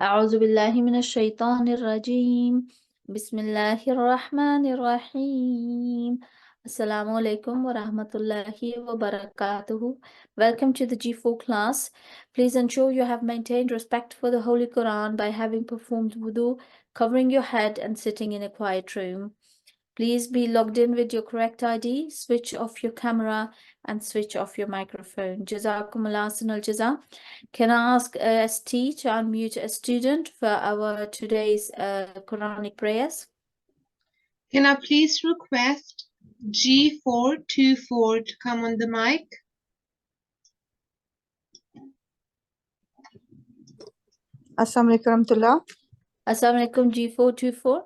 أعوذ بالله من الشيطان الرجيم بسم الله الرحمن الرحيم Assalamu alaikum wa rahmatullahi wa barakatuhu. Welcome to the G4 class. Please ensure you have maintained respect for the Holy Qur'an by having performed wudu, covering your head and sitting in a quiet room. Please be logged in with your correct ID, switch off your camera and switch off your microphone. Jazakumullah ahsanul jaza. Can I ask ST to unmute a student for our today's Quranic prayers? Can I please request G424 to come on the mic? Assalamu alaikum warahmatullah. Assalamu alaikum G424.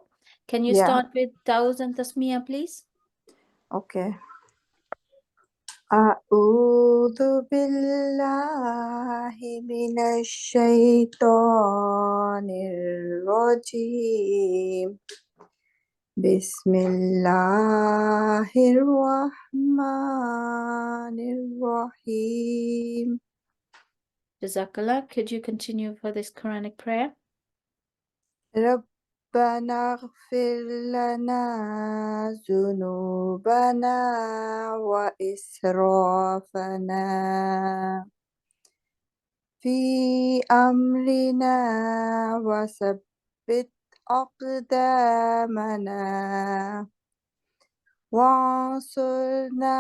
Can you start with Tauz and Tasmiyah, please? Okay. A'udhu billahi minash shaitanir rajim. Bismillahirrahmanirrahim. Jazakallah. Could you continue for this Quranic prayer? ربنا اغفر لنا ذنوبنا وإسرافنا في أمرنا وثبت أقدامنا وانصرنا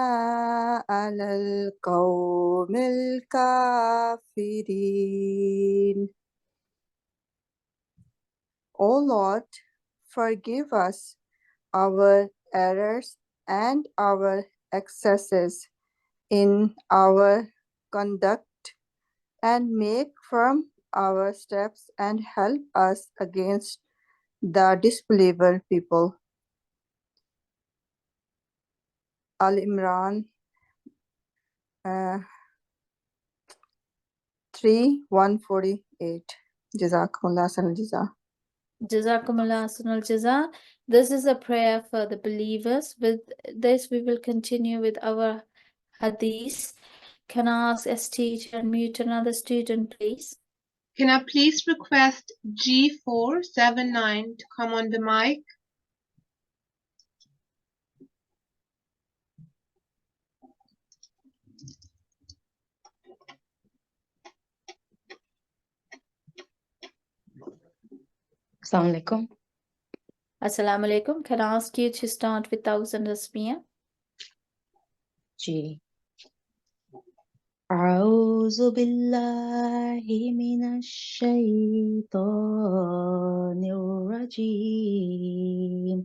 على القوم الكافرين. O Lord, forgive us our errors and our excesses in our conduct, and make firm our steps and help us against the disbeliever people. Al-Imran 3:148. Jazakumullah khairan jazaa. Jazakumullah ahsanul jaza. This is a prayer for the believers. With this, we will continue with our hadith. Can I ask ST to unmute another student, please? Can I please request G479 to come on the mic? Assalamu alaikum. Assalamu alaikum. Can I ask you to start with Tauz and Tasmiyah? Ji. أعوذ بالله من الشيطان الرجيم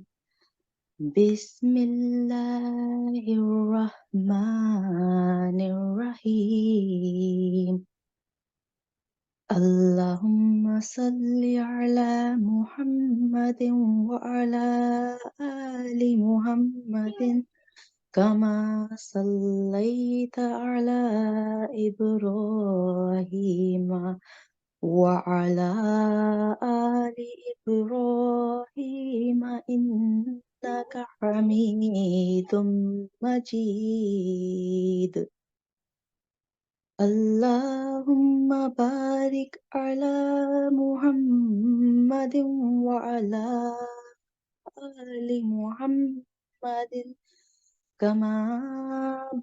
بسم الله الرحمن الرحيم اللهم صل على محمد وعلى آل محمد كما صليت على إبراهيم وعلى آل إبراهيم إنك حميد مجيد اللهم بارك على محمد وعلى آل محمد كما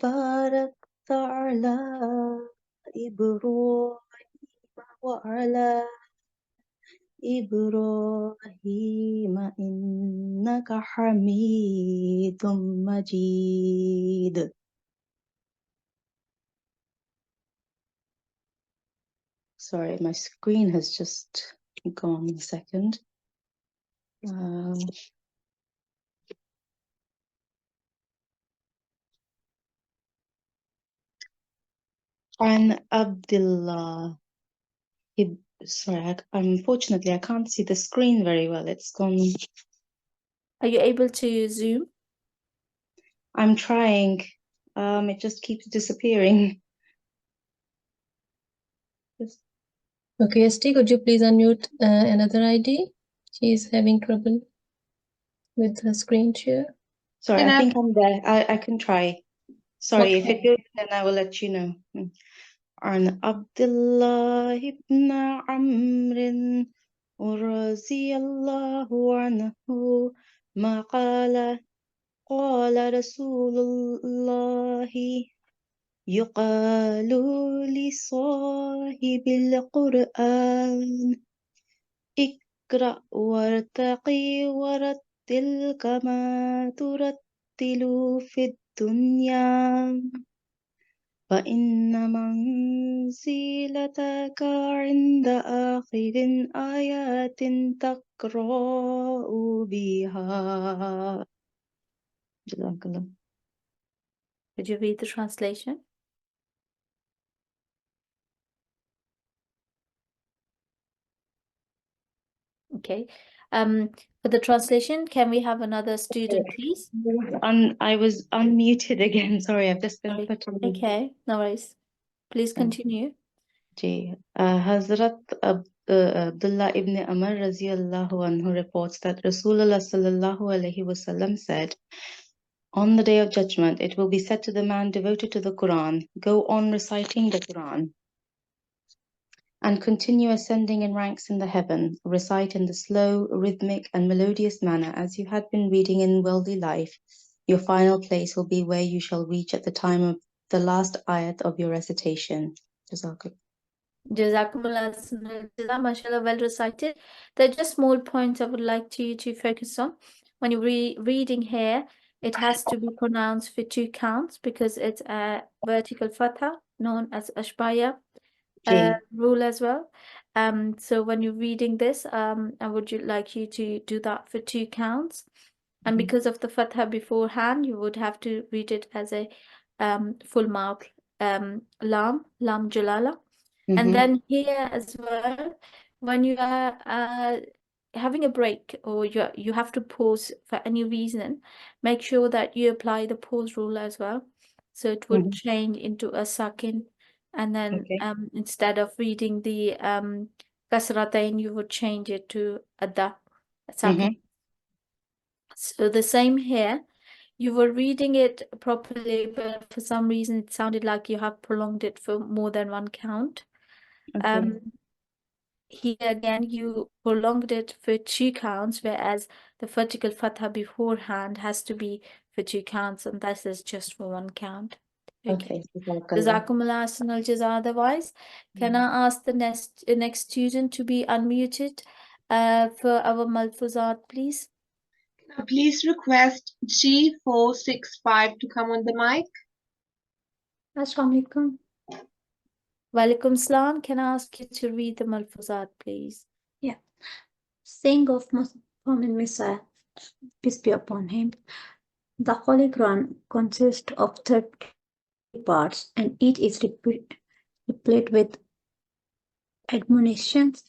باركت على إبراهيم وعلى إبراهيم إنك حميد مجيد. Sorry, my screen has just gone a second. An Abdullah. Sorry, unfortunately, I can't see the screen very well. It's gone. Are you able to zoom? I'm trying. It just keeps disappearing. Okay, ST, could you please unmute another ID? She's having trouble with her screen share. Sorry, I think I'm there. I can try. Sorry, if it goes, then I will let you know. عن عبد الله بن عمرو رضي الله عنه ما قال قال رسول الله يقال لصاحب القرآن اقرأ وارتقي ورتل كما ترتل في الدنيا فإن منزلتك عند آخر آيات تقرأ بها. جزاك الله. Could you read the translation? Okay. For the translation, can we have another student, please? I was unmuted again. Sorry, I've just been Sorry. put on. Okay, no worries. Please continue. Ji. Hazrat Abdullah ibn Amr raziyallahu anhu reports that Rasulullah sallallahu alaihi wasallam said, on the day of judgment, it will be said to the man devoted to the Quran, go on reciting the Quran and continue ascending in ranks in the heaven. Recite in the slow, rhythmic, and melodious manner as you had been reading in worldly life. Your final place will be where you shall reach at the time of the last ayat of your recitation. Jazakallah. Jazakumullah, mashallah, well recited. There are just small points I would like you to focus on. When you're reading here, it has to be pronounced for 2 counts because it's a vertical fatha known as ashbaya rule as well. So when you're reading this, I would like you to do that for 2 counts. And because of the fatha beforehand, you would have to read it as a full mouth lam jalala. And then here as well, when you are having a break or you have to pause for any reason, make sure that you apply the pause rule as well. So it would change into a sakin, and then instead of reading the kasratain, you would change it to a sakin. So the same here. You were reading it properly, but for some reason it sounded like you have prolonged it for more than 1 count. Here again, you prolonged it for 2 counts, whereas the vertical fatha beforehand has to be for 2 counts, and this is just for 1 count. Okay. Jazakumullah ahsanal jaza. Otherwise, can I ask the next student to be unmuted for our malfuzat, please? Can I please request G465 to come on the mic? Assalamu alaikum. Walaikum salam. Can I ask you to read the malfuzat, please? Yeah. Saying of Muhammad Messiah, peace be upon him. The Holy Qur'an consists of 30 parts, and each is replete with admonitions.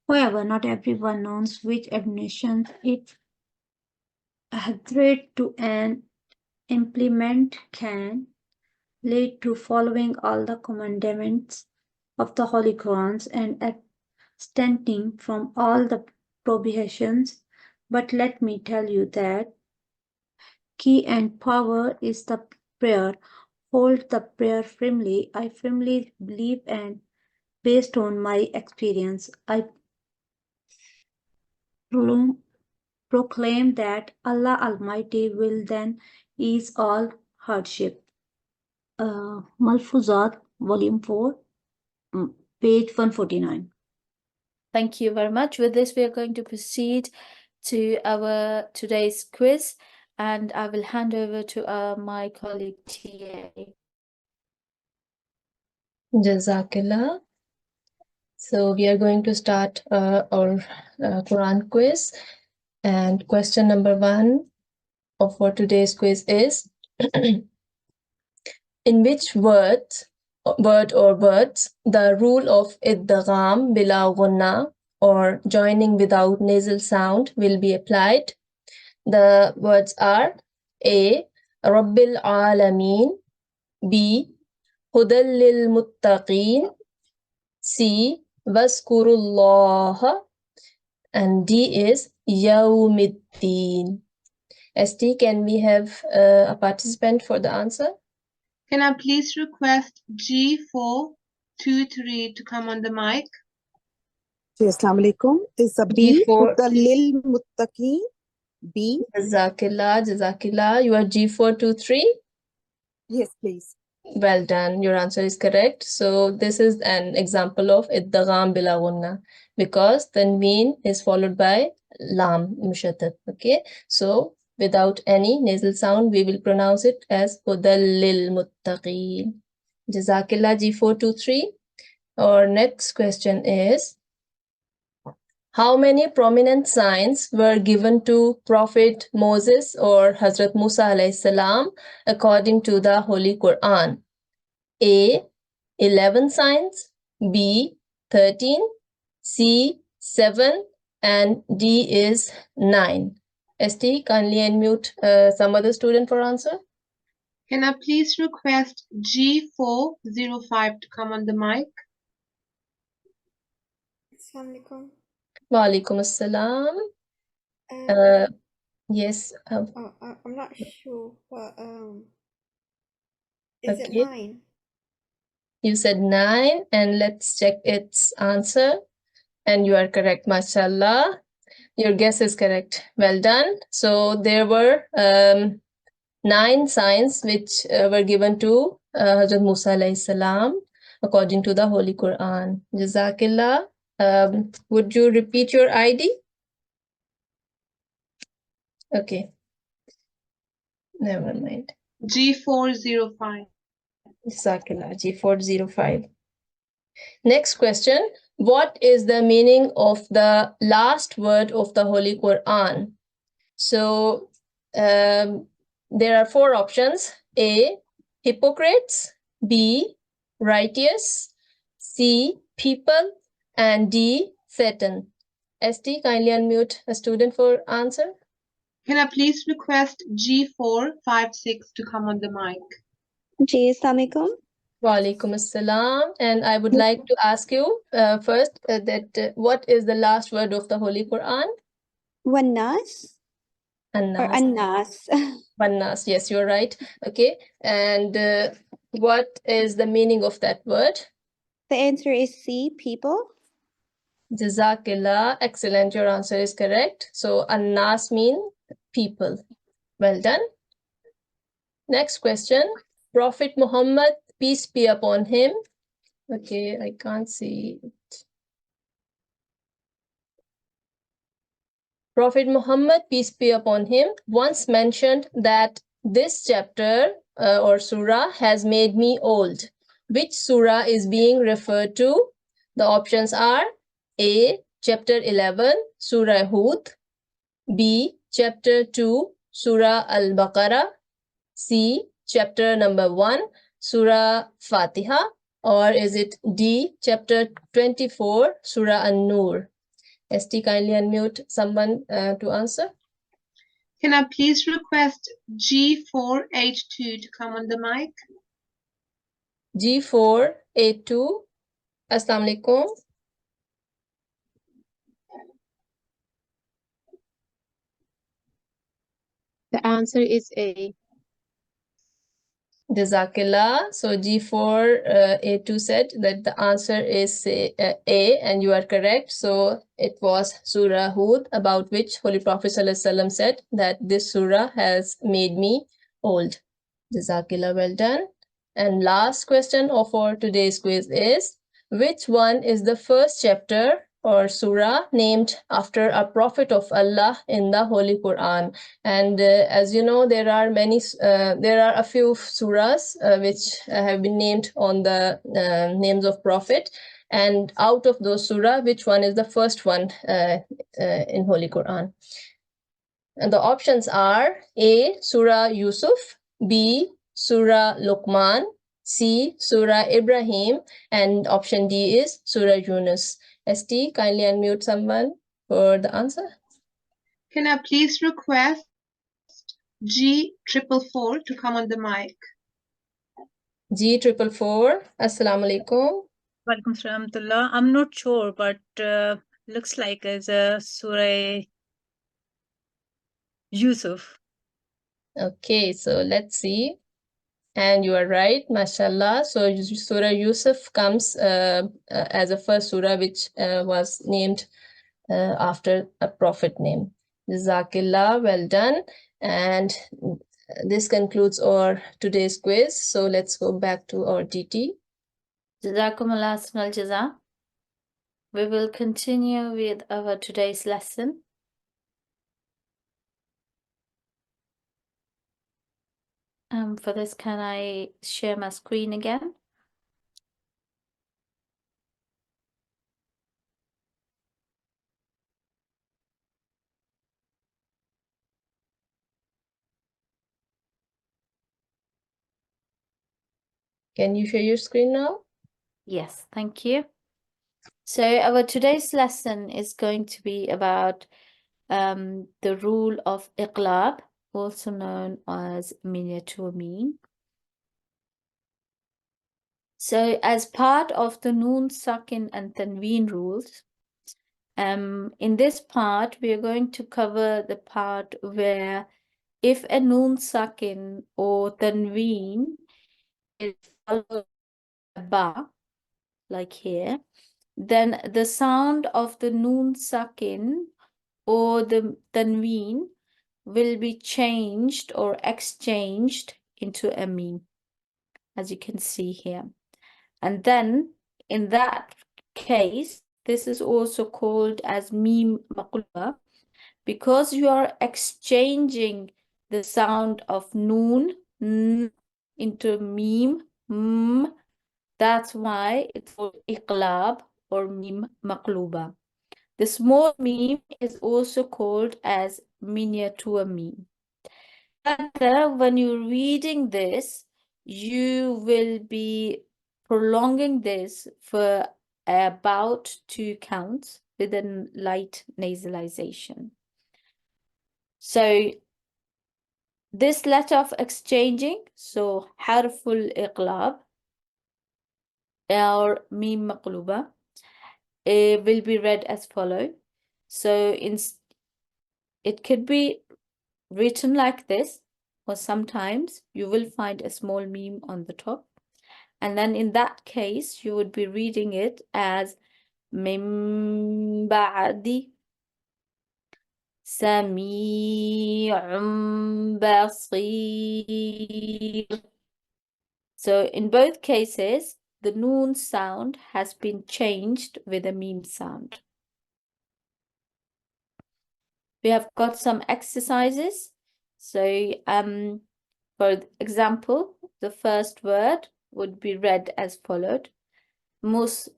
However, not everyone knows which admonitions it adheres to and implement can lead to following all the commandments of the Holy Qur'an and abstaining from all the prohibitions. But let me tell you that key and power is the prayer. Hold the prayer firmly. I firmly believe, and based on my experience, I proclaim that Allah Almighty will then ease all hardship. Malfuzat, Volume 4, page 149. Thank you very much. With this, we are going to proceed to our today's quiz, and I will hand over to my colleague TA. Jazakallah. So we are going to start our Quran quiz, and question number 1 for today's quiz is in which word or words the rule of idgham bila gunna or joining without nasal sound will be applied? The words are A. Rabbil Alameen, B. Hudal lil Muttaqeen, C. Waskurullah, and D is Yawmiddin. ST, can we have a participant for the answer? Can I please request G4 G4-23 to come on the mic. Assalamu alaikum. Is a B G4. the lil muttaqeen? B? Jazakillah. You are G423. Yes, please. Well done. Your answer is correct. So this is an example of idgham bila gunna because tanween is followed by lam mushaddad. Okay. So without any nasal sound, we will pronounce it as hudal lil muttaqeen. Jazakillah G423. Our next question is, how many prominent signs were given to Prophet Moses or Hazrat Musa alayhi salam according to the Holy Qur'an? A. 11 signs, B. 13, C. 7, and D is 9. ST, kindly unmute some other student for answer. Can I please request G405 to come on the mic? Assalamu alaikum. Wa alaikum assalam. Yes. I'm not sure, but is it Okay. 9? You said 9, and let's check its answer. And you are correct, mashallah. Your guess is correct. Well done. So there were 9 signs which were given to Hazrat Musa alayhi salam according to the Holy Quran. Jazakillah. Would you repeat your ID? Okay. Never mind. G405. Jazakillah. G405. Next question. What is the meaning of the last word of the Holy Quran? So there are 4 options. A. Hypocrites. B. Righteous. C. People. And D. Satan. ST, kindly unmute a student for answer. Can I please request G456 to come on the mic? Ji, assalamu alaikum. Wa alaikum assalam. And I would like to ask you first what is the last word of the Holy Quran? Wannas or Annas. annas? Wannas. Yes, you're right. Okay. And what is the meaning of that word? The answer is C, people. Jazakillah. Excellent. Your answer is correct. So annas mean people. Well done. Next question. Prophet Muhammad, peace be upon him. Okay, I can't see it. Prophet Muhammad, peace be upon him, once mentioned that this chapter or surah has made me old. Which surah is being referred to? The options are A. Chapter 11, Surah Hud. B. Chapter 2, Surah Al-Baqarah. C. Chapter number 1, Surah Fatiha. Or is it D. Chapter 24, Surah An-Nur? ST, kindly unmute someone to answer. Can I please request G482 to come on the mic? G482. Assalamu alaikum. The answer is A. Jazakillah. So G4A2 said that the answer is A, and you are correct. So it was Surah Hud, about which Holy Prophet ﷺ said that this surah has made me old. Jazakillah, well done. And last question of our today's quiz is, which one is the first chapter or surah named after a prophet of Allah in the Holy Quran? And as you know, there are a few surahs which have been named on the names of prophet. And out of those surah, which one is the first one in Holy Quran? And the options are A. Surah Yusuf, B. Surah Luqman, C. Surah Ibrahim, and option D is Surah Yunus. ST, kindly unmute someone for the answer. Can I please request G444 to come on the mic? G444. Assalamu alaikum. Walaikum salam. I'm not sure, but looks like it's a Surah Yusuf. Okay, so let's see. And you are right, mashallah. So Surah Yusuf comes as a first surah which was named after a prophet name. Jazakillah, well done. And this concludes our today's quiz. So let's go back to our DT. Jazakumullah asnal jaza. We will continue with our today's lesson. For this, can I share my screen again? Can you share your screen now? Yes, thank you. So our today's lesson is going to be about the rule of iqlab, also known as miniature mean. So as part of the noon, sakin and tanween rules, in this part, we are going to cover the part where if a noon, sakin or tanween is followed by ba, like here, then the sound of the noon, sakin or the tanween will be changed or exchanged into a meme, as you can see here. And then in that case, this is also called as meme maqluba, because you are exchanging the sound of noon n, into meme m. That's why it's called iqlab or meme maqluba. The small meme is also called as miniature meme. Further, when you're reading this, you will be prolonging this for about 2 counts with a light nasalization. So this letter of exchanging, so harful iqlab or meme maqluba, it will be read as follow. So it could be written like this, or sometimes you will find a small meme on the top. And then in that case, you would be reading it as min ba'di sami'un basir. So in both cases, the noon sound has been changed with a meme sound. We have got some exercises. So for example, the first word would be read as followed. Mustakhfim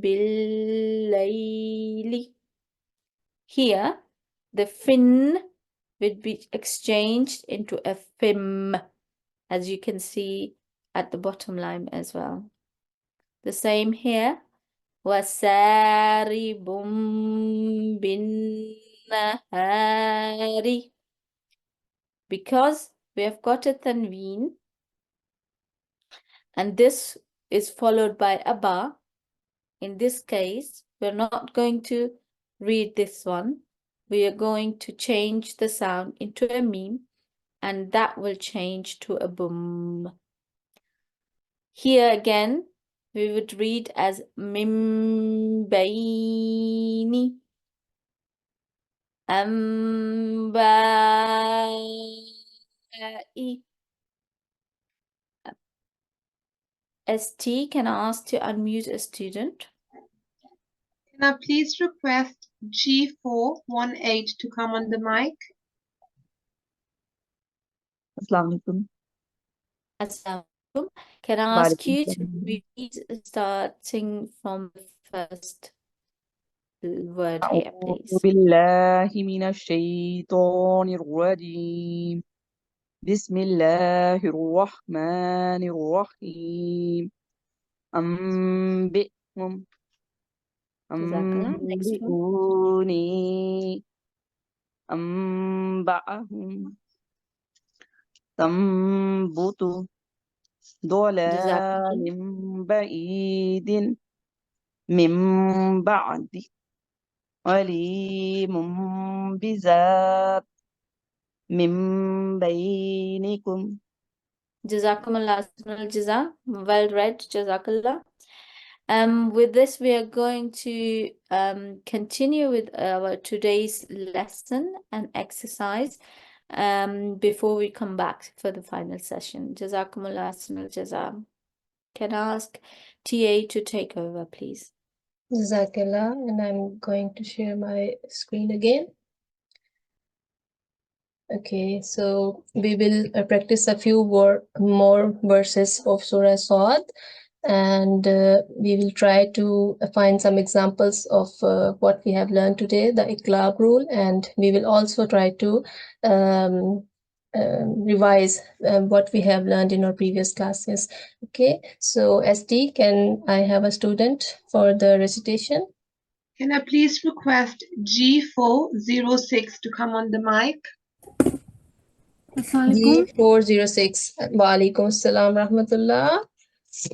bil-layli. Here, the fin would be exchanged into a fim, as you can see at the bottom line as well. The same here. Wasaribum bin-nahari. Because we have got a tanween, and this is followed by a ba. In this case, we're not going to read this one. We are going to change the sound into a meme, and that will change to a boom. Here again, we would read as mim bayni ambai. ST, can I ask to unmute a student? Can I please request G418 to come on the mic? Assalamu alaikum. Assalamu alaikum. Can I ask you to read starting from the first word here, أعوذ please? بالله من الشيطان الرجيم. بسم الله الرحمن الرحيم. أنبئهم Jazakallah. Next one. أنبئوني أنبأهم تنبت ضلال Jazakallah. بعيد من بعد عليم بذات min bainikum. Jazakumullah jaza. Well read, Jazakallah. With this, we are going to continue with our today's lesson and exercise before we come back for the final session. Jazakumullah jaza. Can I ask TA to take over, please? Jazakallah, and I'm going to share my screen again. Okay, so we will practice a few more verses of Surah Sad, and we will try to find some examples of what we have learned today, the Iqlab rule, and we will also try to revise what we have learned in our previous classes. Okay, so ST, can I have a student for the recitation? Can I please request G406 to come on the mic? G406. Wa alaikum assalam rahmatullah.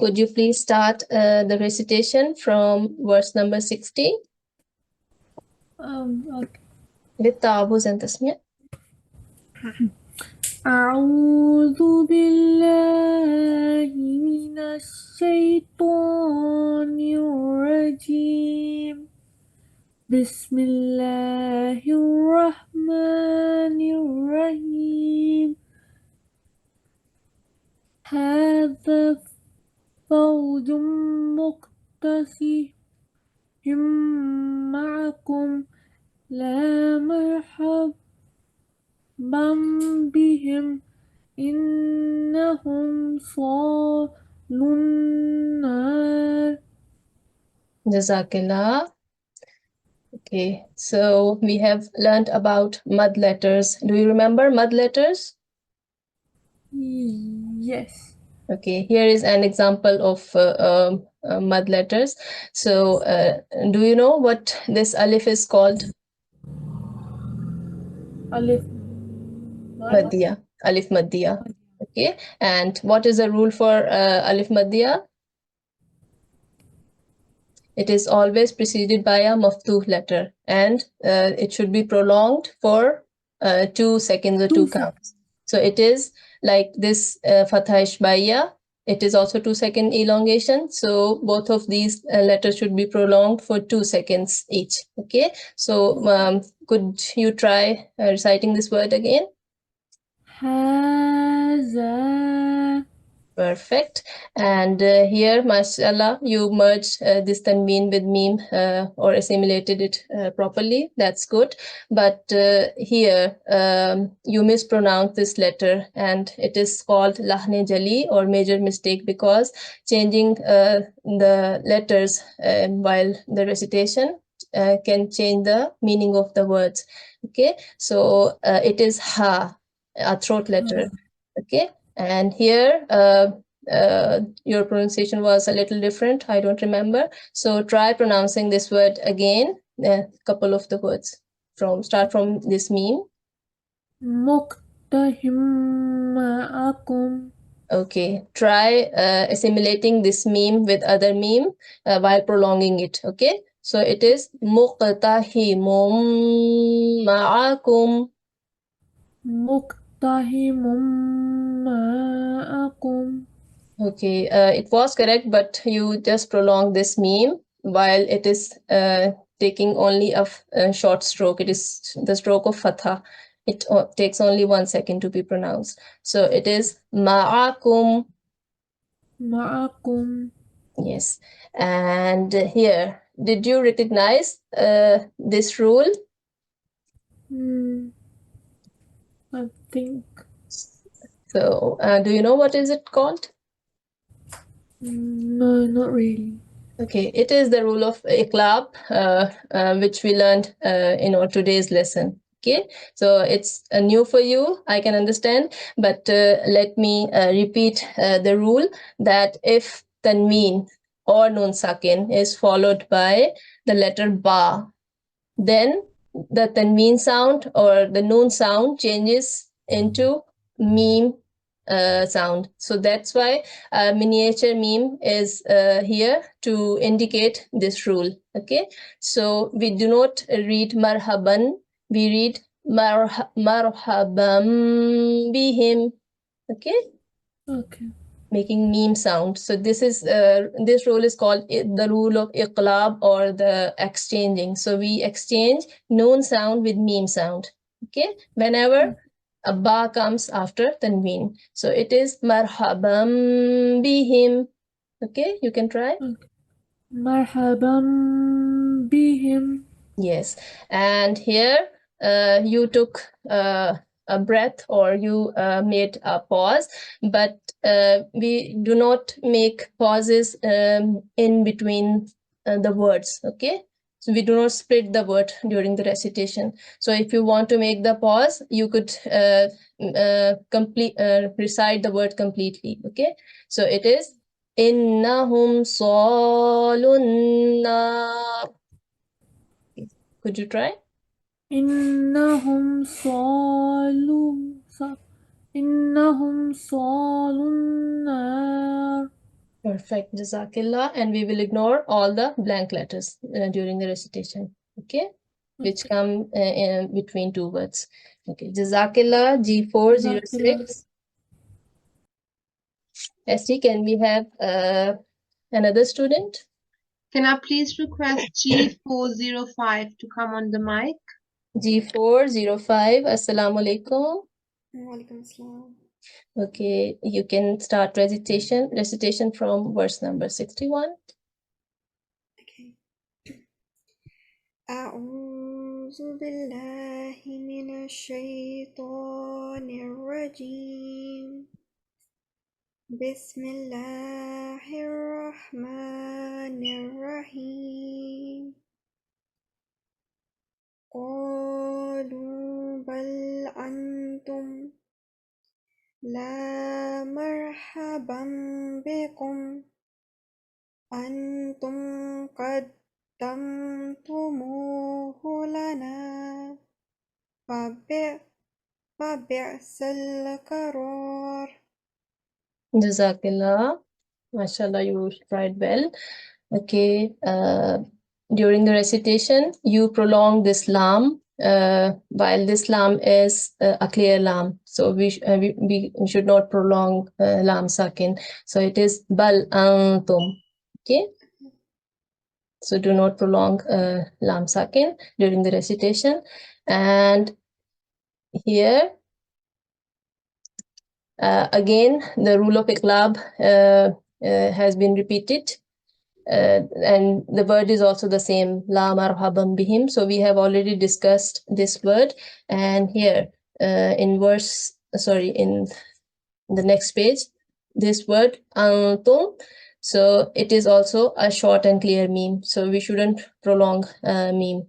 Could you please start the recitation from verse number 60? Okay. With ta'awuz and tasmiyah. أعوذ بالله من الشيطان الرجيم بسم الله الرحمن الرحيم هذا فوج مقتسم معكم لا مرحبا بهم إنهم صالوا النار. Jazakallah. Okay, so we have learned about mud letters. Do you remember mud letters? Yes. Okay, here is an example of mud letters. So do you know what this alif is called? Alif Maddiya. Alif Maddiya. Okay, and what is the rule for Alif Maddiya? It is always preceded by a maftuh letter, and it should be prolonged for 2 seconds or 2 counts. So it is like this Fatha Ishbaiya. It is also 2-second elongation. So both of these letters should be prolonged for 2 seconds each. Okay. So could you try reciting this word again? هذا. Perfect. And here, mashallah, you merged this tanween with meme or assimilated it properly. That's good. But here, you mispronounce this letter, and it is called lahne jali, or major mistake, because changing the letters while the recitation can change the meaning of the words. Okay, so it is ha, a throat letter. Okay. And here, your pronunciation was a little different. I don't remember. So try pronouncing this word again. A couple of the words start from this meme. مقتحم معكم. Okay. Try assimilating this meme with other meme while prolonging it. Okay. So it is muqtahimum ma'akum. مقتحم معكم. Okay, it was correct, but you just prolong this meme while it is taking only a short stroke. It is the stroke of fatha. It takes only 1 second to be pronounced. So it is ma'akum. معكم. Yes. And here, did you recognize this rule? I think. So do you know what is it called? No, not really. Okay, it is the rule of iqlab, which we learned in our today's lesson. Okay, so it's new for you, I can understand, but let me repeat the rule that if tanween or nun sakin is followed by the letter ba, then the tanween sound or the nun sound changes into meme sound. So that's why miniature meme is here to indicate this rule. Okay, so we do not read marhaban, we read marhaban bihim. Okay. Okay. Making meme sound. So this is this rule is called the rule of iqlab, or the exchanging. So we exchange noon sound with meme sound. Okay, whenever a ba comes after tanween. So it is marhaban bihim. Okay, you can try. Marhaban bihim. Yes, and here you took a breath, or you made a pause, but we do not make pauses in between the words, okay? So we do not split the word during the recitation. So if you want to make the pause, you could recite the word completely, okay? So it is innahum salun nar. Could you try? Innahum salun nar. Perfect, Jazakillah. And we will ignore all the blank letters during the recitation, okay? Which come in between two words. Okay, Jazakillah, G406. ST, can we have another student? Can I please request G405 to come on the mic? G405, Assalamu alaikum. Walaikum assalam. Okay, you can start recitation from verse number 61. Okay. أعوذ بالله من الشيطان الرجيم. بسم الله الرحمن الرحيم. قالوا بل أنتم لا مرحبا بكم أنتم قدمتموه لنا فبئس القرار. Jazakillah. MashaAllah, you tried well. Okay. During the recitation, you prolong this lam, while this lam is a clear lam. So we should not prolong lam sakin. So it is bal antum. Okay. So do not prolong lam sakin during the recitation. And here, again, the rule of iqlab has been repeated, and the word is also the same, la marhaban bihim. So we have already discussed this word, and here in the next page, this word antum. So it is also a short and clear meme. So we shouldn't prolong meme.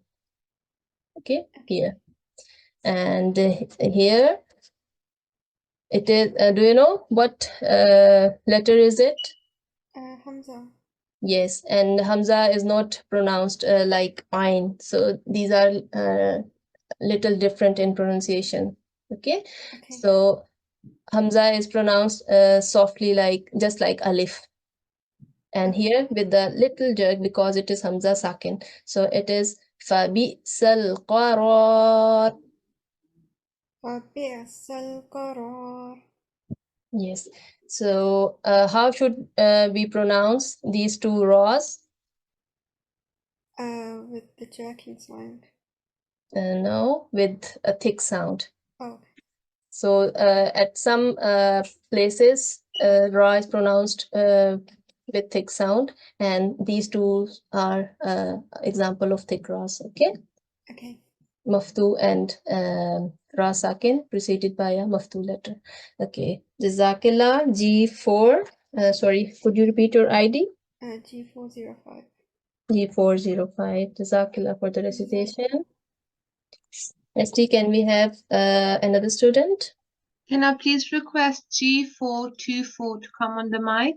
Okay, here and here. It is, do you know what letter is it? Hamza. Yes, and Hamza is not pronounced like Ain. So these are little different in pronunciation. Okay? So Hamza is pronounced softly, just like Alif. And here with the little jerk, because it is Hamza Sakin. So it is Fabi'sal qarar. فبئس القرار. Yes. So how should we pronounce these two raws? With the jerking sound. No, with a thick sound. Oh. So at some places, ra is pronounced with thick sound, and these two are example of thick raws. Okay. Okay. Maftu and ra sakin preceded by a maftu letter. Okay. Jazakillah, G4. Sorry, could you repeat your ID? G405. G405. Jazakillah for the recitation. ST, can we have another student? Can I please request G424 to come on the mic?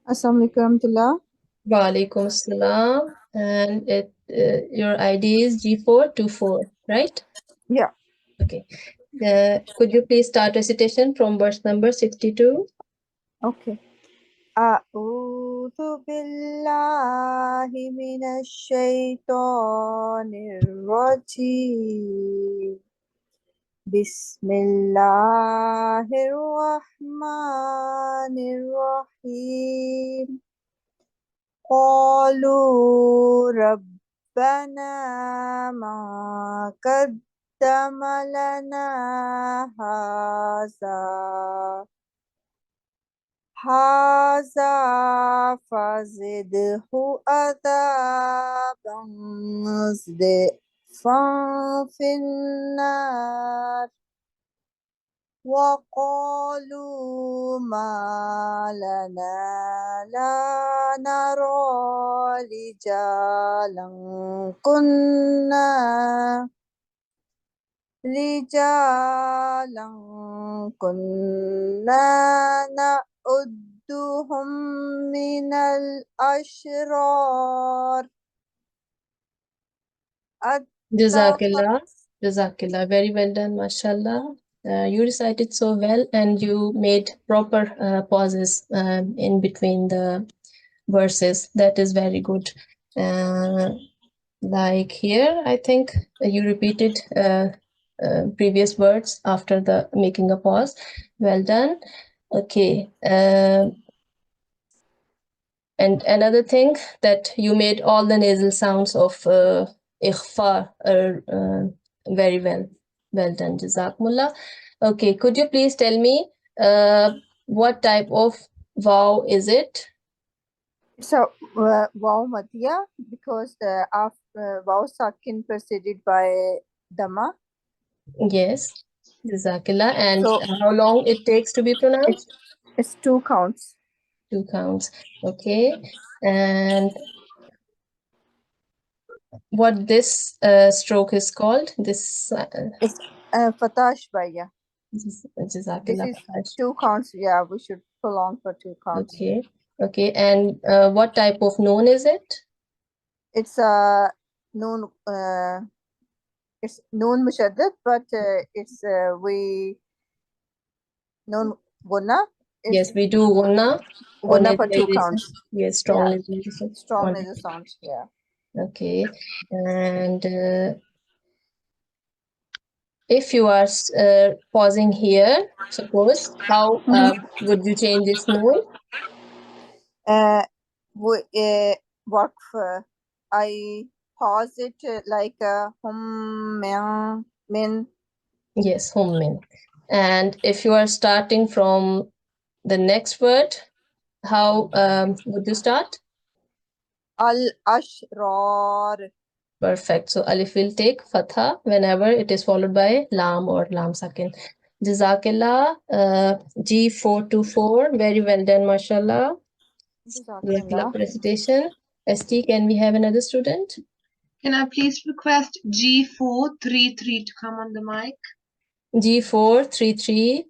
Assalamu alaikum. Wa alaikum assalam. And your ID is G424, right? Yeah. Okay. Could you please start recitation from verse number 62? Okay. أعوذ بالله من الشيطان الرجيم بسم الله الرحمن الرحيم قالوا ربنا ما قدم لنا هذا فزده عذابا ضعفا في النار وقالوا ما لنا لا نرى رجالا كنا نعدهم من الأشرار Jazakallah. Jazakallah. Very well done, mashallah. You recited so well and you made proper pauses in between the verses. That is very good. Like here, I think you repeated previous words after the making a pause. Well done. Okay. And another thing that you made all the nasal sounds of ikhfa very well. Well done, Jazakumullah. Okay, could you please tell me what type of vow is it? So, Waw Madhya, because the Waw Sakin preceded by Dhamma. Yes, Jazakallah. And So, how long it takes to be pronounced? it's 2 counts. 2 counts. Okay. And what this stroke is called? This It's Fatash Bhaiya. Jazakallah. This is 2 counts. Yeah, we should prolong for 2 counts. Okay. Okay. And what type of noon is it? It's noon. It's noon mushaddad, but it's we noon gunna. Yes, we do gunna on Gunna for 2 nasalization. counts. Yes, strong Yeah. nasalization. Strong Wonderful. nasal sounds. Yeah. Okay. And if you are pausing here, suppose, how would you change this noon? Waqf. I pause it like min. Yes, min. And if you are starting from the next word, how would you start? Al-ashrar. Perfect. So alif will take fatha whenever it is followed by lam or lam sakin. Jazakallah. G424. Very well done, mashallah. Jazakallah. Recitation. ST, can we have another student? Can I please request G433 to come on the mic? G433.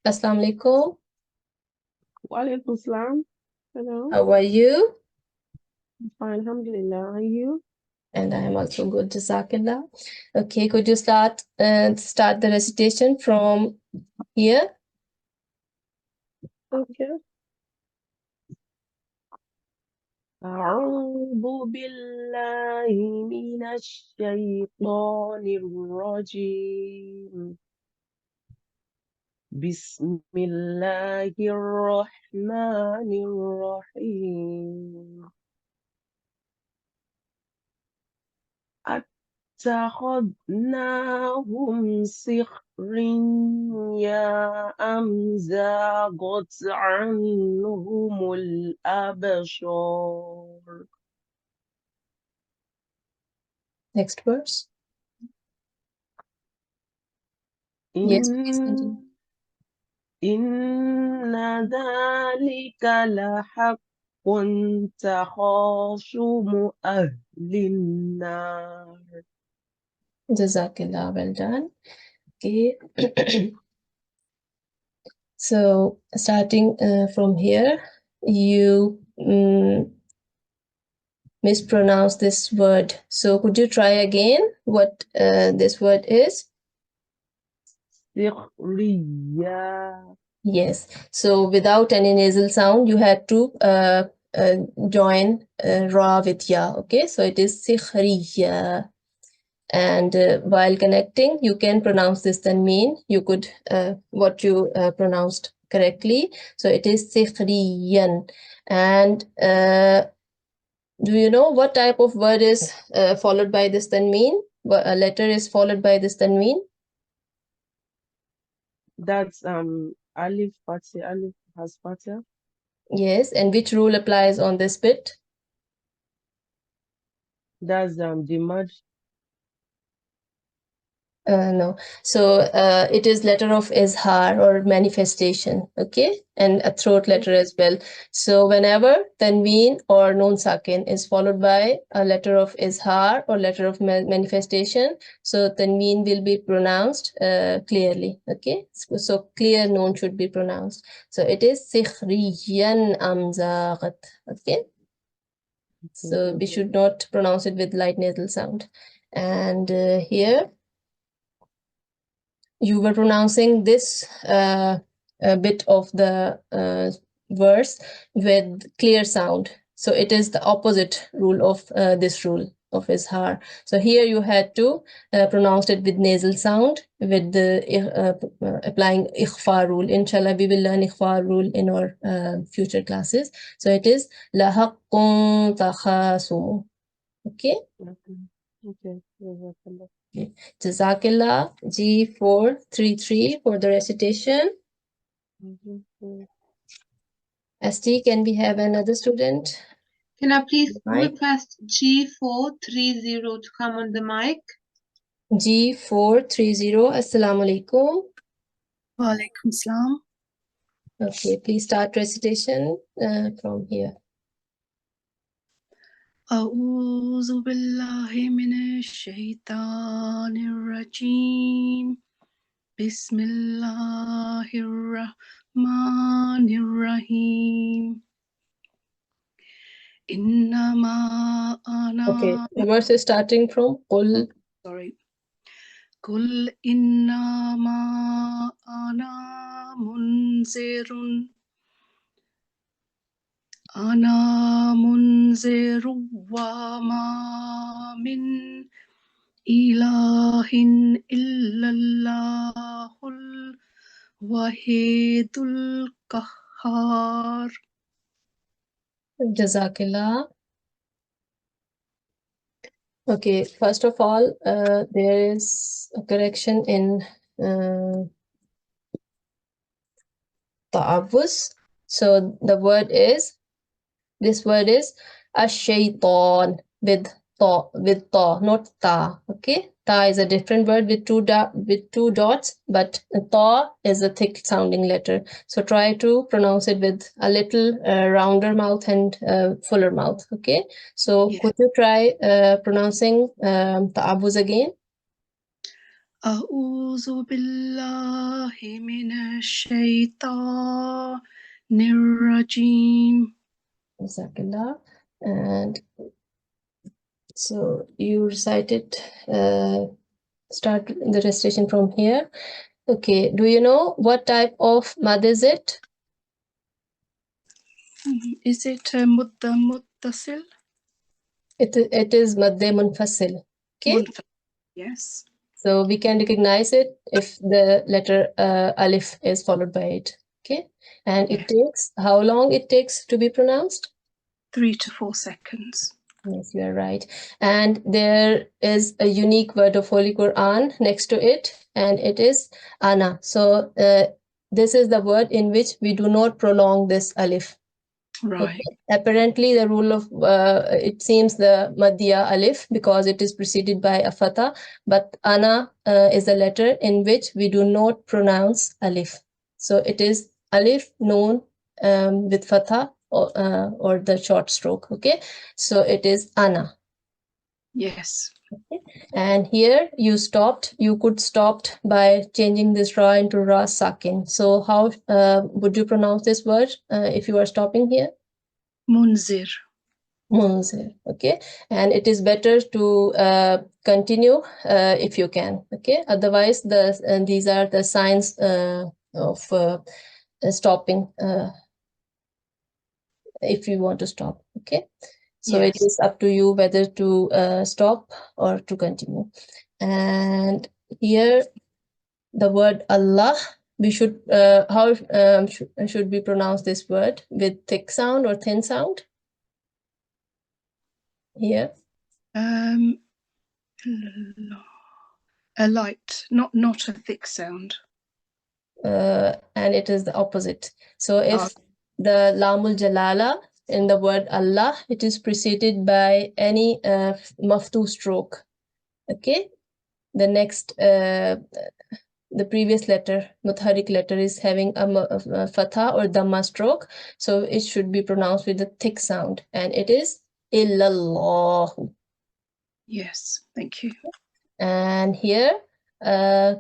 Assalamu alaikum. Wa alaikum salam. Hello. How are you? I'm fine, alhamdulillah. Are you? And I am also good, Jazakallah. Okay, could you start the recitation from here? Okay. أعوذ بالله من الشيطان الرجيم بسم الله الرحمن الرحيم اتخذناهم سخريا أم زاغت عنهم الأبصار. Next verse. Yes, please continue. إن ذلك لحق تخاصم أهل النار. Jazakallah, well done. Okay. So starting from here, you mispronounced this word. So could you try again what this word is? سخريا. Yes. So without any nasal sound, you had to join ra with ya. Okay. So it is sikhriya. And while connecting, you can pronounce this tanween. You could what you pronounced correctly. So it is sikhriyan. And do you know what type of word is followed by this tanween? What a letter is followed by this tanween? That's Alif Fatih. Alif has Fatih. Yes, and which rule applies on this bit? That's the merge. No. So it is letter of izhar or manifestation, okay? And a throat letter as well. So whenever tanween or nun sakin is followed by a letter of izhar or letter of manifestation, so tanween will be pronounced clearly, okay? So clear nun should be pronounced. So it is sikhriyan amzaghat, okay? So we should not pronounce it with light nasal sound. And here you were pronouncing this bit of the verse with clear sound. So it is the opposite rule of this rule of izhar. So here you had to pronounce it with nasal sound, with the applying ikhfa rule. Inshallah, we will learn ikhfa rule in our future classes. So it is lahaqqun takhasumu. Okay. Okay. Okay. Jazakillah G433 for the recitation. ST, can we have another student? Can I please Mic. request G430 to come on the mic? G430, Assalamu alaikum. Wa alaikum salam. Okay, please start recitation from here. أعوذ بالله من الشيطان الرجيم بسم الله الرحمن الرحيم إنما أنا Okay, the verse is starting from Qul. sorry قل إنما أنا منذر وما من إله إلا الله الواحد القهار. Jazakillah. Okay, first of all, there is a correction in ta'awuz. So the word is, this word is ash-shaytan with ta, not ta. Okay, ta is a different word with two dots, but ta is a thick sounding letter. So try to pronounce it with a little rounder mouth and fuller mouth. Okay, so Yes. could you try pronouncing ta'awuz again? أعوذ بالله من الشيطان الرجيم. Jazakallah. And so you recited, start the recitation from here. Okay, do you know what type of mad is it? Is it muttasil? It is madde munfasil. Okay, Yes. so we can recognize it if the letter alif is followed by it. Okay, and it takes, how long it takes to be pronounced? 3 to 4 seconds. Yes, you are right. And there is a unique word of Holy Qur'an next to it, and it is ana. So this is the word in which we do not prolong this alif. Right. Okay. Apparently, the rule of it seems the maddiya alif because it is preceded by a fatha, but ana is a letter in which we do not pronounce alif. So it is alif nun with fatha or the short stroke. Okay, so it is ana. Yes. Okay. And here you could stop by changing this ra into ra sakin. So how would you pronounce this word if you are stopping here? Munzir. Munzir. Okay, and it is better to continue if you can. Okay, otherwise these are the signs of stopping if you want to stop. Okay, So it Yes. is up to you whether to stop or to continue. And here the word Allah, we should how should we pronounce this word? With thick sound or thin sound? Here. A light, not a thick sound. And it is the opposite. So if the Lamul Jalala in the word Allah, it is preceded by any maftu stroke. Okay, the next the previous letter, mutharik letter, is having a fatha or dhamma stroke, so it should be pronounced with a thick sound, and it is illallah. Yes, thank you. And here,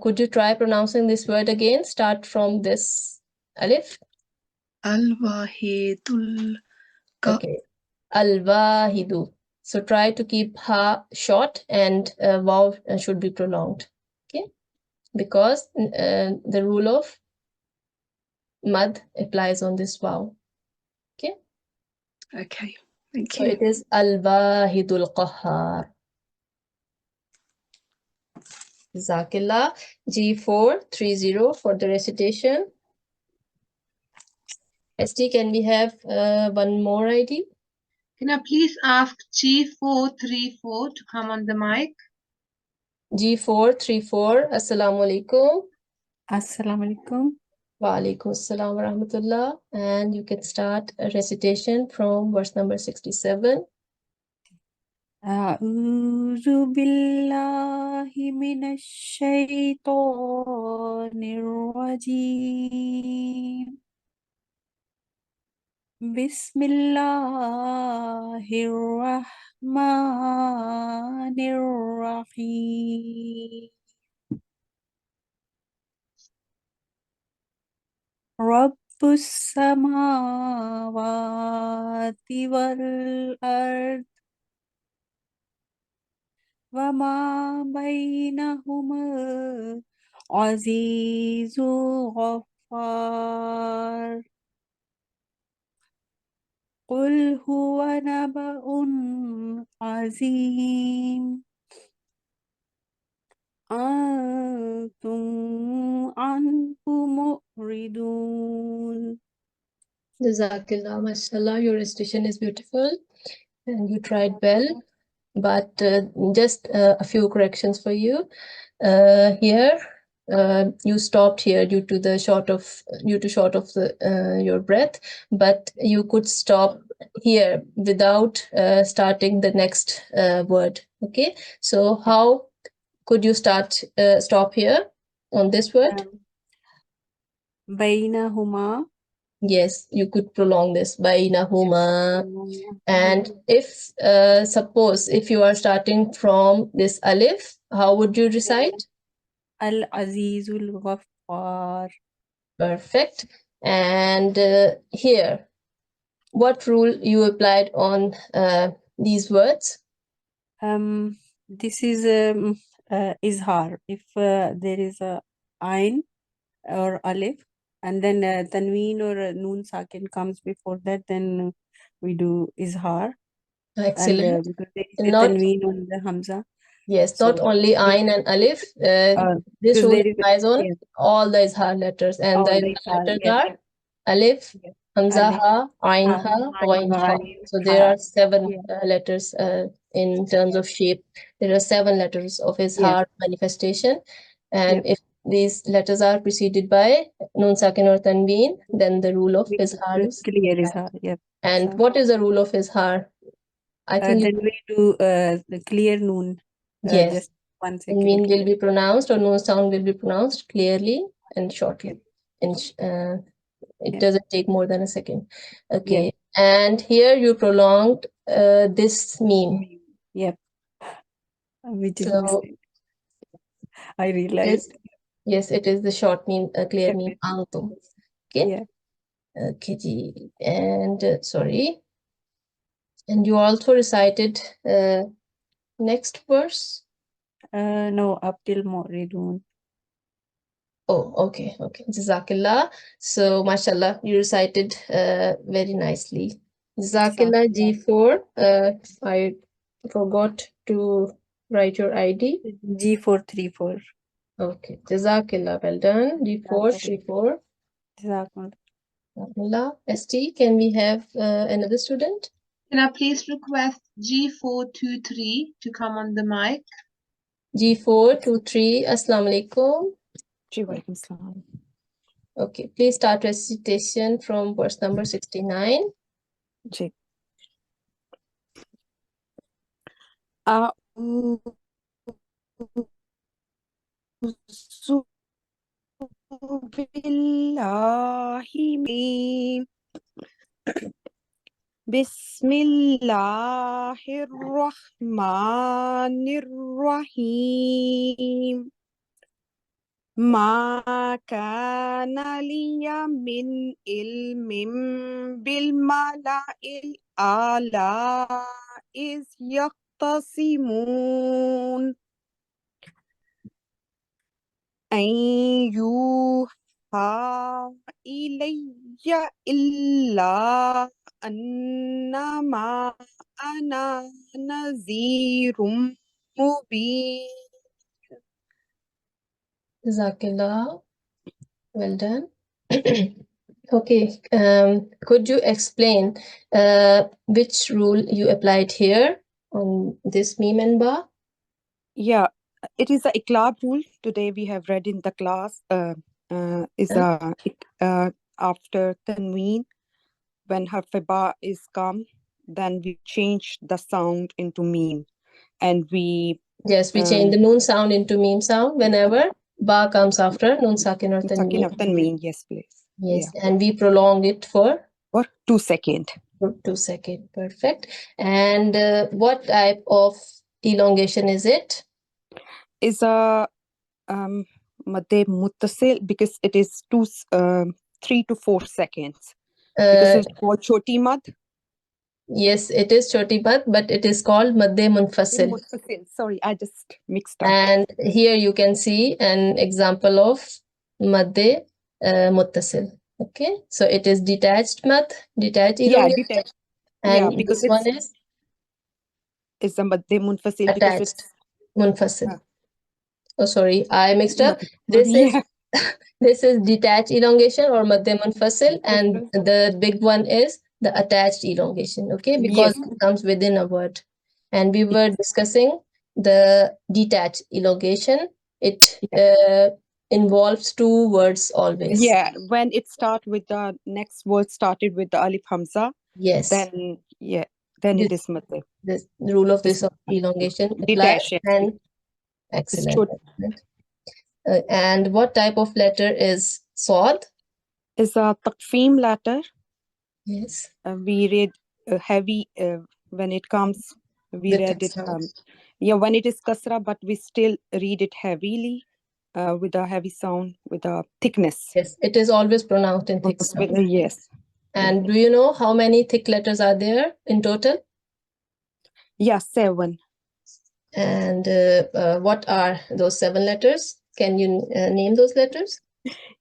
could you try pronouncing this word again? Start from this alif. Al-Wahidul. Okay, al-wahidu. So try to keep ha short and waw should be prolonged. Okay, because the rule of mad applies on this waw. Okay. Okay, thank So you. it is al-wahidul qahhar. Zakillah. G430 for the recitation. ST, can we have one more ID? Can I please ask G434 to come on the mic? G434. Assalamu alaikum. Assalamu alaikum. Wa alaikum assalam wa rahmatullah. And you can start a recitation from verse number 67. A'udhu billahi minash shaitanir rajim. Bismillahirrahmanirrahim. Rabbus samawati wal ard wa ma bainahuma azizul ghaffar. Qul huwa naba'un azim. Antum anhu mu'ridun. Jazakillah, mashallah, your recitation is beautiful and you tried well, but just a few corrections for you. Here, you stopped here due to the short of your breath, but you could stop here without starting the next word. Okay, so how could you stop here on this word? Bainahuma. Yes, you could prolong this bainahuma. And if suppose if you are starting from this alif, how would you recite? Al-Azizul Ghaffar. Perfect. And here, what rule you applied on these words? This is izhar. If there is a ain or alif, and then tanween or noon sakin comes before that, then we do izhar. Excellent. And because there is a Not tanween on the hamza. Yes, So not only ayn and alif. This because rule there is applies on yes, all the izhar letters, and all the the izhar izhar, letters yes, are alif, yes. hamza Alif, ha, ayn ha, ha, ayn, ghain ha. ghain, So there ha. are seven Yeah. letters in terms of shape. There are 7 letters of izhar manifestation, and if these letters are preceded by nun sakin or tanween, then the rule of izhar is Clear applied. izhar, yep. And So, what is the rule of izhar? I think then we do the clear noon. yes. Just 1 second. Tanween will be pronounced, or no sound will be pronounced clearly and shortly. It doesn't take more than a second. Okay. And here you prolonged this meme. Yep. Which is So missing. I realized. yes, it is the short meme, clear meme. Antum. Okay. Yeah. Okay. Ji. And sorry. And you also recited next verse. No, up till Mu'ridun. Oh, okay, okay. Jazakillah. So, mashallah, you recited very nicely. Zakila G4. I forgot to write your ID. G434. Okay. Jazakillah. Well done. G434. Jazakumullah. ST, can we have another student? Can I please request G423 to come on the mic? G423. Assalamu alaikum. जी वालेकुम सलाम Okay, please start recitation from verse number 69. Ji أعوذ بالله من بسم الله الرحمن الرحيم ما كان لي من علم بالملأ الأعلى إذ يختصمون أن يوحى إلي إلا أنما أنا نذير مبين. Zakillah. Well done. Okay, could you explain which rule you applied here on this meme and ba? Yeah, it is the iqlab rule. Today we have read in the class. After tanween, when harf-ba is come, then we change the sound into meme, and we Yes, we change the noon sound into meme sound whenever ba comes after noon sakin or sakin tanween. of tanween. Yes, please. Yes, and we prolong it for 2 seconds. 2 seconds. Perfect. And what type of elongation is it? Is a madde muttasil, because it is 3 to 4 seconds. Because it's called choti mad. Yes, it is choti mad, but it is called madde munfasil. Sorry, I just mixed up. And here you can see an example of madde muttasil. Okay, so it is detached mad, detached elongation. Yeah, detached. And because this one is a madde munfasil because attached it's munfasil. Oh, sorry, I mixed up. Yeah. This is detached elongation or madde munfasil, and the big one is the attached elongation. Okay, because Yes. it comes within a word. And we were discussing the detached elongation. It involves 2 words always. Yeah, when it start with the next word started with the alif hamza, Yes. then it is madde. This rule of this elongation applies. Detached, yes. And excellent. Excellent. And what type of letter is Sod? Is a taqfim letter. Yes. We read heavy when it comes. We With read it. sounds. When it is kasra, but we still read it heavily with a heavy sound, with a thickness. Yes, it is always pronounced in thick sound. Yes. And do you know how many thick letters are there in total? Yeah, 7. And what are those 7 letters? Can you name those letters?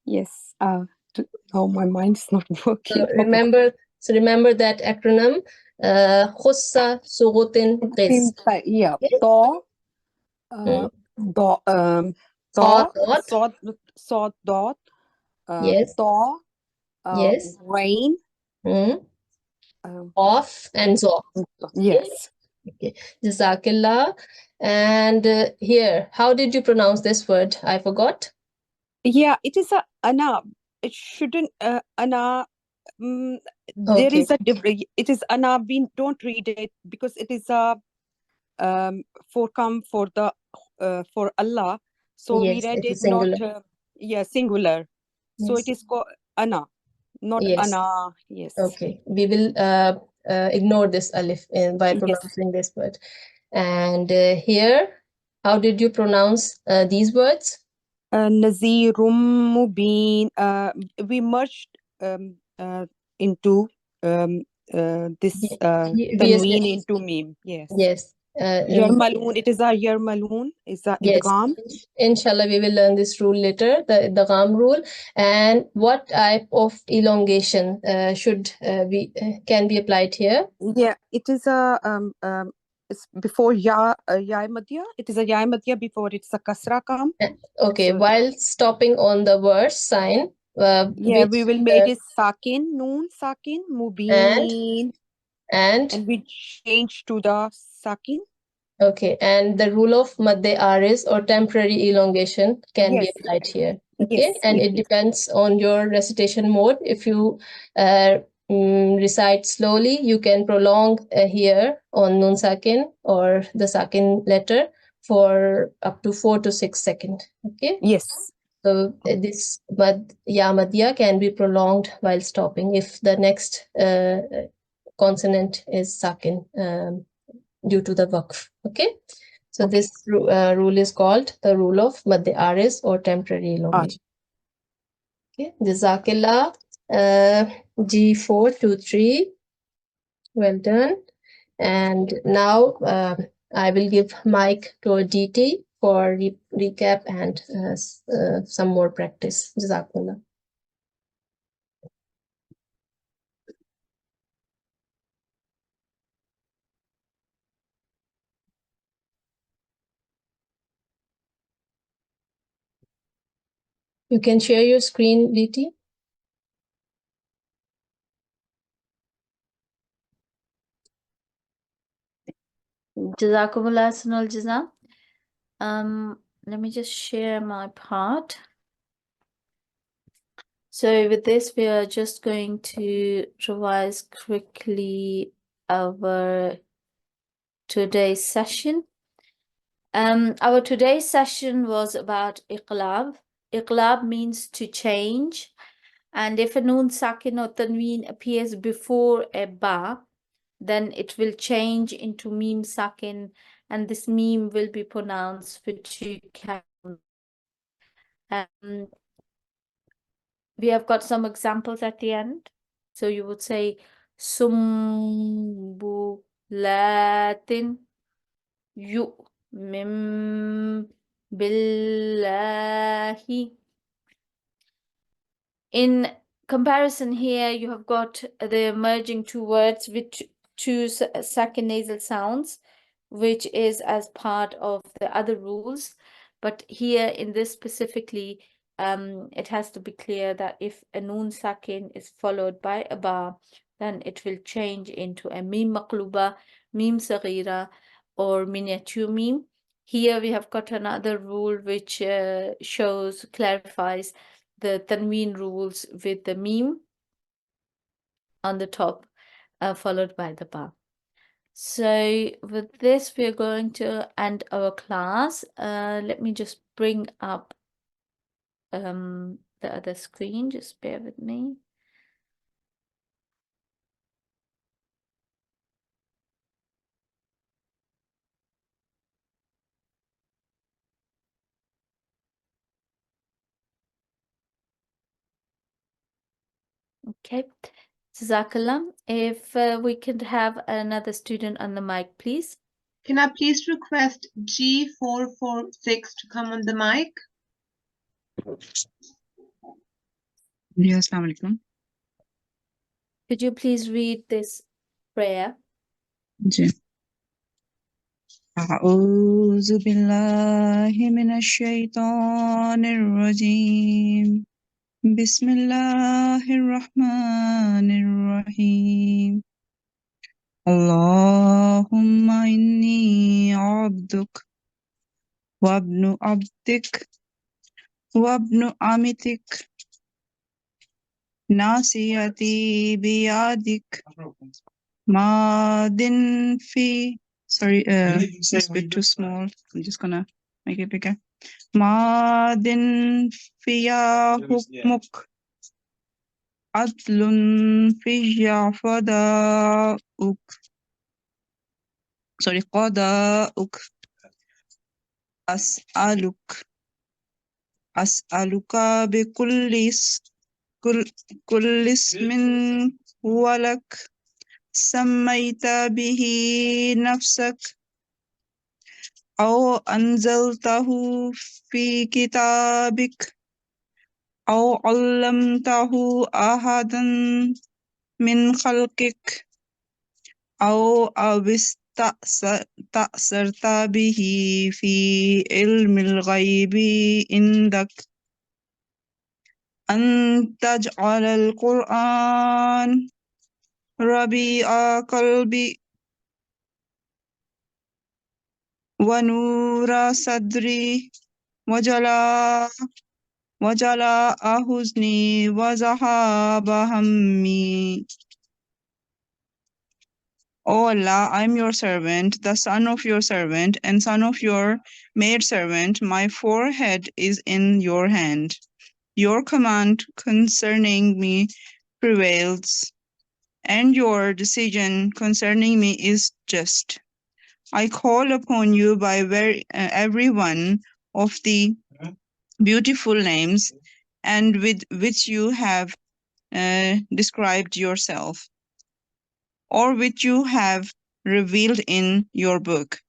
Yes. My mind's not working. Remember that acronym, Khussa Sugutin Qiz. Yeah. Do, sod dot, Yes. do, Yes. rain, Off and zo. Yes. Okay. Jazakillah. And here, how did you pronounce this word? I forgot. Yeah, it is a ana. It shouldn't ana. There is a different. It is ana. We don't read it because it is a for the for Allah. So Yes, we read it it is singular. not singular. So Yes. it is called ana, not Yes. ana. Yes. Okay, we will ignore this alif by Yes. pronouncing this word. And here, how did you pronounce these words? Nazirum Mubin. We merged into this tanween into meme. Yes. Yes. Yarmaloon, it is a Yarmaloon, is a Yes, idgham. inshallah, we will learn this rule later, the idgham rule, and what type of elongation can be applied here. Yeah, it is a it's before ya madya. It is a ya madya before it's a kasra kam. Okay, So, while stopping on the word sign, yeah, we will make which, it sakin, noon sakin, mubin, and we change to the sakin. okay, and the rule of madde aris or temporary elongation can be Yes. applied here. Okay, Yes, and it it depends on your recitation mode. If you recite slowly, you can prolong here on nun sakin or the sakin letter for up to 4 to 6 seconds. Okay. Yes. So this ya madya can be prolonged while stopping if the next consonant is sakin due to the waqf. Okay. So this rule is called the rule of madde aris or temporary elongation. Okay. Jazakillah. G423. Well done. And now I will give mic to a DT for recap and some more practice. Jazakallah. You can share your screen, DT. Jazakumullah Ahsanul Jaza. Let me just share my part. So with this, we are just going to revise quickly our today's session. Our today's session was about iqlab. Iqlab means to change. And if a noon sakin or tanween appears before a ba, then it will change into meme sakin, and this meme will be pronounced for 2 counts. We have got some examples at the end. So you would say sumbulatin yu'mim billahi. In comparison here, you have got the merging two words with two second nasal sounds, which is as part of the other rules. But here in this specifically, it has to be clear that if a noon sakin is followed by a ba, then it will change into a mim maqluba, mim saghira, or miniature mim. Here we have got another rule which clarifies the tanween rules with the meme on the top, followed by the ba. So with this, we're going to end our class. Let me just bring up the other screen. Just bear with me. Okay, Jazakallah. If we could have another student on the mic, please. Can I please request G446 to come on the mic? Yes, Assalamu alaikum. Could you please read this prayer? Ji. أعوذ بالله من الشيطان الرجيم. بسم الله الرحمن الرحيم. اللهم إني عبدك وابن عبدك وابن أمتك ناصيتي بيدك ماض في sorry this is a bit too small. I'm just gonna make it bigger. ماض فيها حكمك عدل فيها قضاؤك sorry قضاؤك أسألك كل اسم هو لك سميت به نفسك أو أنزلته في كتابك أو علمته أحدا من خلقك أو استأثرت به في علم الغيب عندك أن تجعل القرآن ربيع قلبي ونور صدري وجلاء حزني وذهاب همي. O Allah, I am your servant, the son of your servant, and son of your maidservant. My forehead is in your hand. Your command concerning me prevails, and your decision concerning me is just. I call upon you by every one of the beautiful names and with which you have described yourself, or which you have revealed in your book,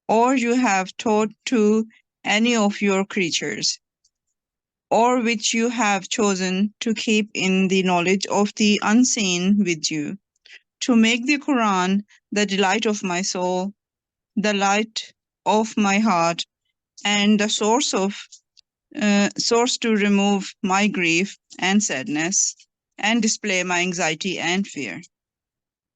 or you have taught to any of your creatures, or which you have chosen to keep in the knowledge of the unseen with you, to make the Qur'an the delight of my soul, the light of my heart, and the source to remove my grief and sadness, and display my anxiety and fear.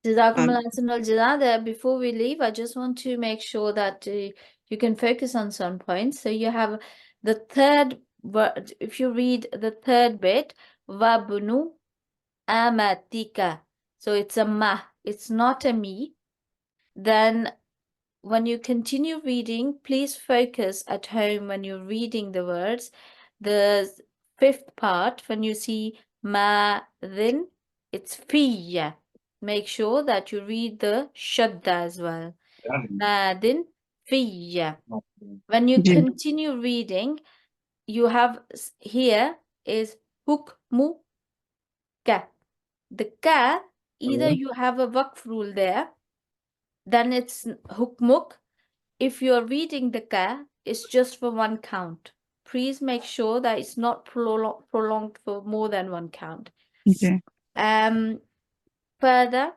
Jazakumullah ahsanul jaza. There, before we leave, I just want to make sure that you can focus on some points. So you have the third word. If you read the third bit, wabnu amatika. So it's a ma. It's not a me. Then when you continue reading, please focus at home when you're reading the words. The fifth part, when you see ma, then it's fiya. Make sure that you read the shadda as well. Ma, then fiya. When you continue reading, you have here is hukmu ka. The ka, either you have a waqf rule there, then it's hukmuk. If you're reading the ka, it's just for one count. Please make sure that it's not prolonged for more than one count. Okay. Further,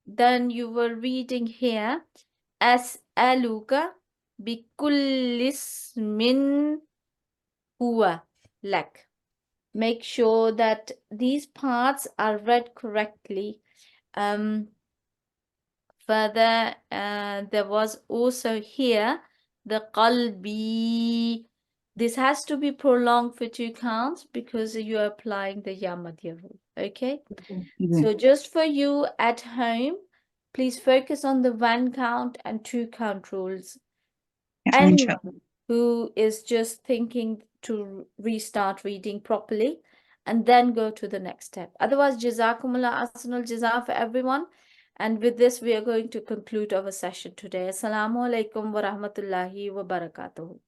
then you were reading here, as'aluka bikullismin huwa lak. Make sure that these parts are read correctly. Further, there was also here the qalbi. This has to be prolonged for two counts because you are applying the yamadya rule. Okay? So just for you at home, please focus on the one count and two count rules. Anyone who is just thinking to restart reading properly and then go to the next step. Otherwise, jazakumullah ahsanul jaza for everyone. And with this, we are going to conclude our session today. Assalamu alaikum wa rahmatullahi wa barakatuh.